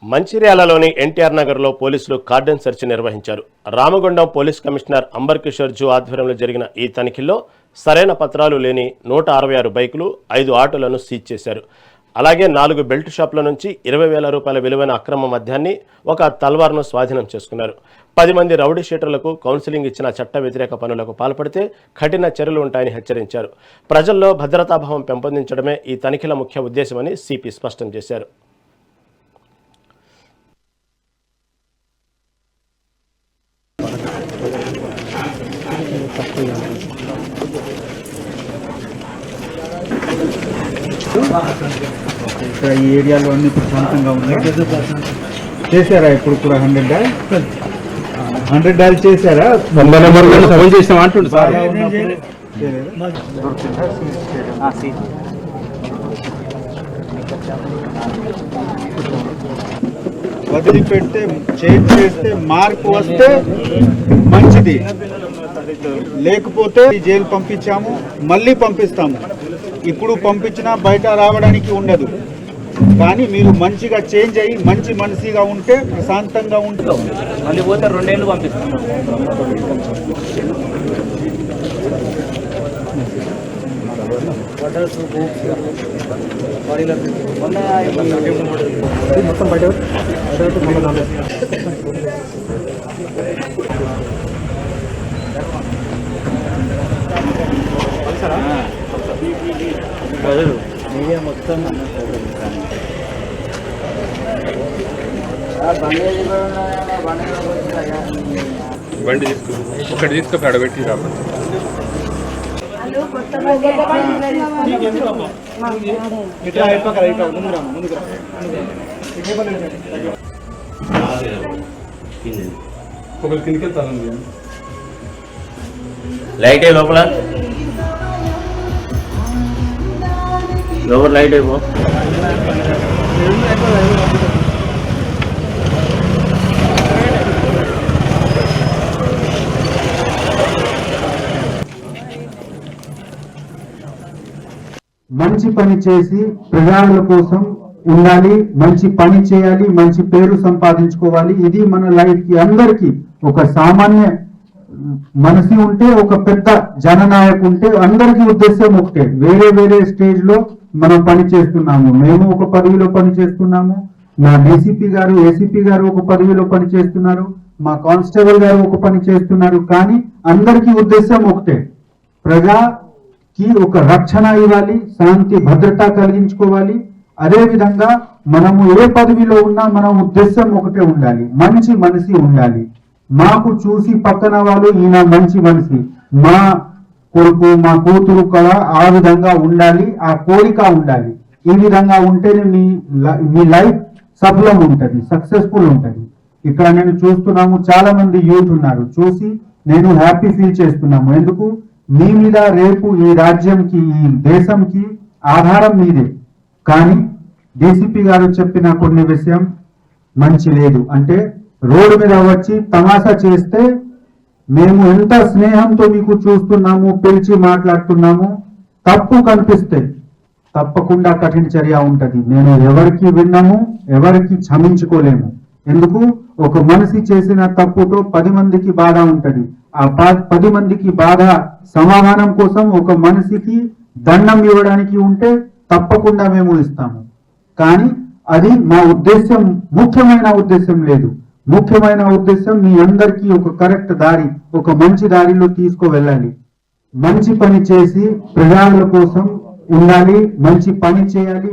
మంచిర్యాలలోని ఎన్టీఆర్ నగర్లో పోలీసులు cordon search నిర్వహించారు. రామగుండం పోలీస్ కమిషనర్ అంబర్ కిషోర్ జూ ఆధ్వర్యంలో జరిగిన ఈ తనిఖీల్లో సరైన పత్రాలు లేని 166 బైకులు, 5 ఆటోలను సీజ్ చేశారు. అలాగే 4 బెల్ట్ షాపుల నుంచి 20,000 రూపాయల విలువైన అక్రమ మద్యాన్ని, ఒక తల్వార్ను స్వాధీనం చేసుకున్నారు. 10 మంది రౌడీ షీటర్లకు కౌన్సిలింగ్ ఇచ్చిన చట్ట వ్యతిరేక పనులకు పాల్పడితే కఠిన చర్యలు ఉంటాయని హెచ్చరించారు. ప్రజల్లో భద్రతాభావం పెంపొందించడమే ఈ తనిఖీల ముఖ్య ఉద్దేశమని సిపి స్పష్టం చేశారు. ఇక్కడ ఈ ఏరియాలో అన్ని ప్రశాంతంగా ఉన్నాయి. చేశారా ఇప్పుడు కూడా 100 డైల్ చేశారా? ఫోన్ చేసాం అంటుండు సార్. వదిలిపెడితే చేంజ్ చేస్తే మార్పు వస్తే మంచిది, లేకపోతే జైలు పంపించాము, మళ్ళీ పంపిస్తాము. ఇప్పుడు పంపించినా బయట రావడానికి ఉండదు. కానీ మీరు మంచిగా చేంజ్ అయ్యి మంచి మనిషిగా ఉంటే ప్రశాంతంగా ఉంటాం. మళ్ళీ పోతే 2 ఏళ్ళు పంపిస్తాం. మొత్తం బయట మీడియా మొత్తం బండి తీసుకు ఒకటి తీసుకొని అక్కడ పెట్టి రాబట్టి ఒకరి కిందకి వెళ్తాను. లైట్ అయ్యి లోపల లోపల లైట్ అయిపో. మంచి పని చేసి ప్రజల కోసం ఉండాలి, మంచి పని చేయాలి, మంచి పేరు సంపాదించుకోవాలి. ఇది మన లైఫ్ కి అందరికి ఒక సామాన్య మనసి ఉంటే, ఒక పెద్ద జననాయకు ఉంటే అందరికి ఉద్దేశం ఒకటే. వేరే వేరే స్టేజ్ లో మనం పని చేస్తున్నాము. మేము ఒక పదవిలో పని చేస్తున్నాము, మా డీసీపీ గారు, ఏసీపీ గారు ఒక పదవిలో పని చేస్తున్నారు, మా కానిస్టేబుల్ గారు ఒక పని చేస్తున్నారు. కానీ అందరికీ ఉద్దేశం ఒకటే, ప్రజాకి ఒక రక్షణ ఇవ్వాలి, శాంతి భద్రత కలిగించుకోవాలి. అదే విధంగా మనము ఏ పదవిలో ఉన్నా మన ఉద్దేశం ఒకటే ఉండాలి, మంచి మనిషి ఉండాలి. మాకు చూసి పక్కన వాళ్ళు ఈయన మంచి మనిషి, మా కొడుకు మా కూతురు కూడా ఆ విధంగా ఉండాలి, ఆ కోరిక ఉండాలి. ఈ విధంగా ఉంటేనే మీ లైఫ్ సఫలం ఉంటది, సక్సెస్ఫుల్ ఉంటది. ఇక్కడ నేను చూస్తున్నాము చాలా మంది యూత్ ఉన్నారు, చూసి నేను హ్యాపీ ఫీల్ చేస్తున్నాము. ఎందుకు? మీ మీద రేపు ఈ రాజ్యంకి, ఈ దేశంకి ఆధారం మీదే. కానీ డీసీపీ గారు చెప్పిన కొన్ని విషయం మంచి లేదు. అంటే రోడ్డు మీద వచ్చి తమాషా చేస్తే మేము ఎంత స్నేహంతో మీకు చూస్తున్నాము, పిలిచి మాట్లాడుతున్నాము, తప్పు కనిపిస్తే తప్పకుండా కఠిన చర్య ఉంటది. నేను ఎవరికి విన్నాము, ఎవరికి క్షమించుకోలేము. ఎందుకు? ఒక మనిషి చేసిన తప్పుతో 10 మందికి బాధ ఉంటది. ఆ 10 మందికి బాధ సమాధానం కోసం ఒక మనిషికి దండం ఇవ్వడానికి ఉంటే తప్పకుండా మేము ఇస్తాము. కానీ అది మా ఉద్దేశం, ముఖ్యమైన ఉద్దేశం లేదు. ముఖ్యమైన ఉద్దేశం మీ అందరికీ ఒక కరెక్ట్ దారి, ఒక మంచి దారిలో తీసుకువెళ్ళాలి. మంచి పని చేసి ప్రజల కోసం ఉండాలి, మంచి పని చేయాలి.